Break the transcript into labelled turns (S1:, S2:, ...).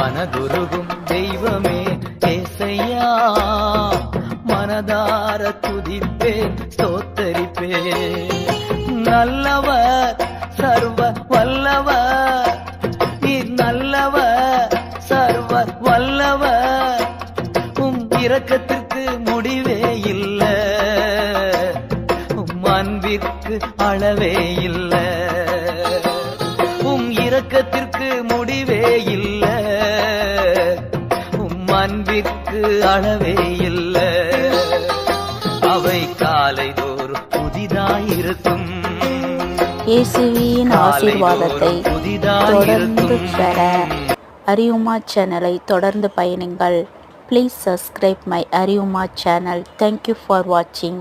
S1: மனதுருகும் தெய்வமே ஏசையா, மனதார துதிப்பேன் ஸ்தோத்தரிப்பேன். நல்லவர் சர்வ வல்லவர், நீர் நல்லவர் சர்வ வல்லவர். இரக்கத்திற்கு முடிவே இல்ல, அன்பிற்கு அளவே இல்ல. இரக்கத்திற்கு முடிவே இல்ல, அன்பிற்கு அளவே இல்ல. அவை காலைதோறும் புதிதாயிருக்கும்.
S2: இயேசுவின் ஆசீர்வாதத்தை தொடர்ந்து பெற அறிவுமா சேனலை தொடர்ந்து பயணிங்கள். Please subscribe my Ariyuma channel. Thank you for watching.